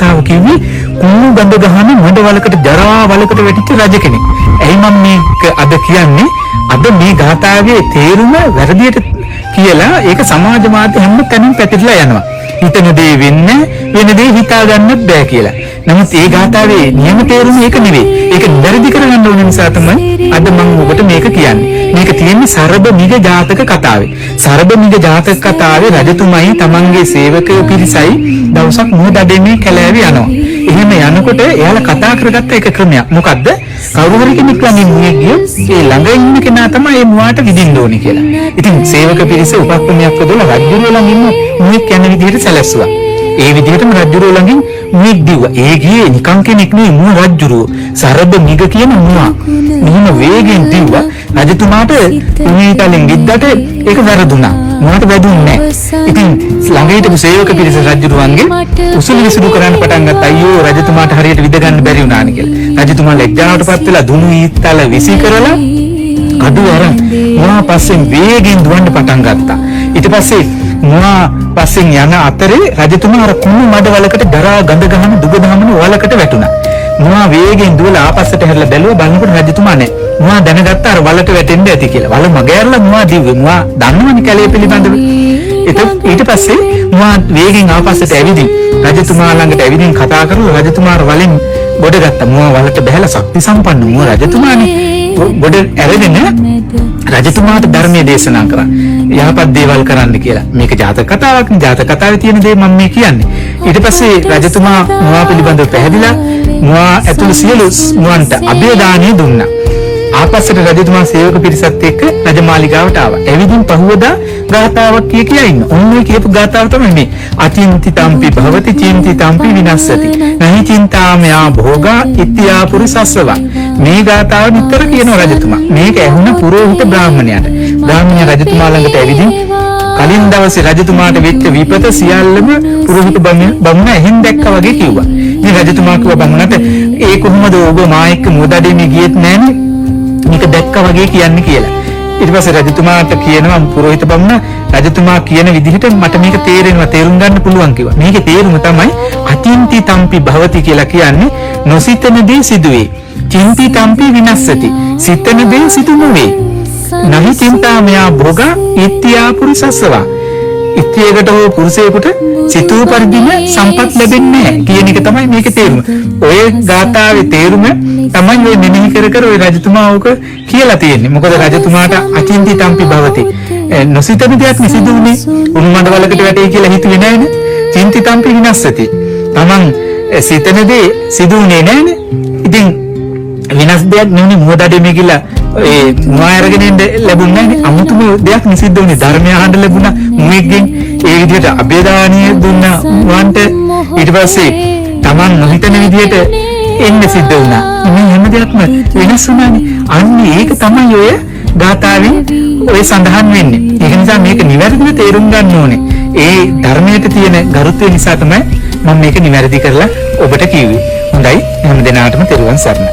ගාථාව කිව්වේ කුණු ගඳ ගහන මොඩ වලකට ජරා වලකට වැටිච්ච රජ කෙනෙක්. එයි මම මේක අද කියන්නේ අද මේ ගාථාවේ තේරුම වැරදියට කියලා ඒක සමාජ මාධ්‍ය හැම තැනින් පැතිරලා යනවා. හිතන දේ වෙන්නේ වෙන දේ හිතා ගන්නත් බෑ කියලා. නමුත් ඒ ගාථාවේ නියම තේරුම ඒක නෙවෙයි. ඒක නිවැරදි කරගන්න ඕන නිසා තමයි අද මම ඔබට මේක කියන්නේ. මේක තියෙන්නේ සරබ මිග ජාතක කතාවේ. සරබ මිග ජාතක කතාවේ රජතුමයි තමන්ගේ සේවකයෝ පිරිසයි දවසක් මුහුදඩේමේ කැලෑවේ යනවා. එහෙම යනකොට එයාලා කතා කරගත්ත එක ක්‍රමයක්. මොකද්ද? කවුරු හරි කෙනෙක් ළඟින් මුවෙක් ගියොත් ඒ ළඟ ඉන්න කෙනා තමයි ඒ මුවාට විදින්න ඕනේ කියලා. ඉතින් සේවක පිරිස උපක්‍රමයක් යොදලා රජුරුව ළඟ ඉන්න මුවෙක් යන විදිහට සැලැස්සුවා. ඒ විදිහටම රජුරුව ළඟින් මුවෙක් දිව්වා. ඒ ගියේ නිකන් කෙනෙක් නෙවෙයි මුව රජුරුව. සරබ මිග කියන මුවා. මෙහිම වේගෙන් දිව්වා. රජතුමාට උණීතලෙන් විද්දට ඒක වැරදුනා. මොකට වැදුන්නේ නැහැ. ඉතින් ළඟ හිටපු සේවක පිරිස රජුරුවන්ගේ උසුළු විසුළු කරන්න පටන් ගත්තා. අයියෝ රජතුමාට හරියට විද ගන්න බැරි වුණානේ කියලා. රජතුමා ලැජ්ජාවටපත් වෙලා දුනු ඊත්තල විසි කරලා කඩුව අරන් මුවා පස්සෙන් වේගෙන් දුවන්න පටන් ගත්තා. ඊට පස්සේ මුවා පස්සෙන් යන අතරේ රජතුමා අර කුණු මඩ වලකට දරා ගඳ ගහන දුග දහමන වලකට වැටුණා. මුවා වේගෙන් දුවලා ආපස්සට හැරිලා බැලුවා. බලනකොට රජතුමා නැහැ. මුවා දැනගත්ත අර වලට වැටෙන්න ඇති කියලා. වල මගහැරලා මුවා දිව්වේ. මුවා දන්නවනේ කැලේ පිළිබඳව. ඊට පස්සේ මුවා වේගෙන් ආපස්සට ඇවිදින් රජතුමා ළඟට ඇවිදින් කතා කරලා රජතුමා වලින් බොඩ ගත්තා. මුවා වලට බහැලා ශක්ති සම්පන්න මුවා රජතුමානේ. බොඩ ඇරගෙන රජතුමාට ධර්මයේ දේශනා කරා. යහපත් දේවල් කරන්න කියලා. මේක ජාතක කතාවක් නේ. ජාතක කතාවේ තියෙන දේ මම මේ කියන්නේ. ඊට පස්සේ රජතුමා මුවා පිළිබඳව පැහැදිලා මුවා ඇතුළු සියලු මුවන්ට අභයදානිය දුන්නා. ආපස්සට රජතුමා සේවක පිරිසත් එක්ක රජමාලිගාවට ආවා. එවිදින් පහුවදා ගාථාවක් කිය ඉන්න. ඔන්නේ කියපු ගාථාව තමයි මේ. අචින්ති තම්පි භවති චින්ති තම්පි විනස්සති. නහි චින්තාමයා භෝගා ඉත්‍යා පුරිසස්සවා. මේ ගාථාව නිතර කියන රජතුමා. මේක ඇහුණ පුරෝහිත බ්‍රාහ්මණයාට. බ්‍රාහ්මණයා රජතුමා ළඟට ඇවිදින් කලින් දවසේ රජතුමාට වෙච්ච විපත සියල්ලම පුරෝහිත බමුණ එහෙන් දැක්කා වගේ කිව්වා. ඉතින් රජතුමා කිව්වා බමුණට ඒ කොහොමද ඔබ මා එක්ක මුවදඩේමේ ගියෙත් නැන්නේ? මේක දැක්කා වගේ කියන්නේ කියලා. ඊට පස්සේ රජතුමාට කියනවා පුරෝහිත බමුණ රජතුමා කියන විදිහට මට මේක තේරෙනවා තේරුම් ගන්න පුළුවන් කිව්වා. මේකේ තේරුම තමයි අචින්ති තම්පි භවති කියලා කියන්නේ නොසිතන දේ සිදුවේ. චින්ති තම්පි විනස්සති. සිතන දේ සිදු නොවේ. නහි චින්තාමයා භෝගා ඉත්‍යා පුරිසස්සවා. ඉත්‍යයකට හෝ පුරුෂයෙකුට සිතූ පරිදිම සම්පත් ලැබෙන්නේ නැහැ කියන එක තමයි මේකේ තේරුම. ඔය ගාථාවේ තේරුම තමයි ඔය මෙනෙහි කර කර ඔය රජතුමා ඕක කියලා තියෙන්නේ. මොකද රජතුමාට අචින්ති තම්පි භවති. නොසිතන දෙයක් නිසිදුනේ උණු මඩ වලකට වැටේ කියලා හිතුවේ නැහැනේ. චින්ති තම්පි විනස්සති. Taman සිතන දේ සිදුුනේ නැහැනේ. ඉතින් විනාශ දෙයක් නෙවෙයි මොහොතේ කියලා ඒ මුවා අරගෙන ඉන්න ලැබුණේ නැහැ. අමුතුම දෙයක් නිසිද්ධ වුණේ. ධර්මය අහන්න ලැබුණා මුවෙක්ගෙන්. ඒ විදිහට අභේදානිය දුන්නා මුවන්ට. ඊට පස්සේ Taman නොහිතන විදිහට එන්න සිද්ධ වුණා. මේ හැම දෙයක්ම වෙනස් වුණානේ. අන්න ඒක තමයි ඔය ගාථාවෙන් ඔය සඳහන් වෙන්නේ. ඒක නිසා මේක නිවැරදිව තේරුම් ගන්න ඕනේ. ඒ ධර්මයට තියෙන ගරුත්වය නිසා තමයි මම මේක නිවැරදි කරලා ඔබට කිව්වේ. හොඳයි හැම දිනාටම තෙරුවන් සරණයි.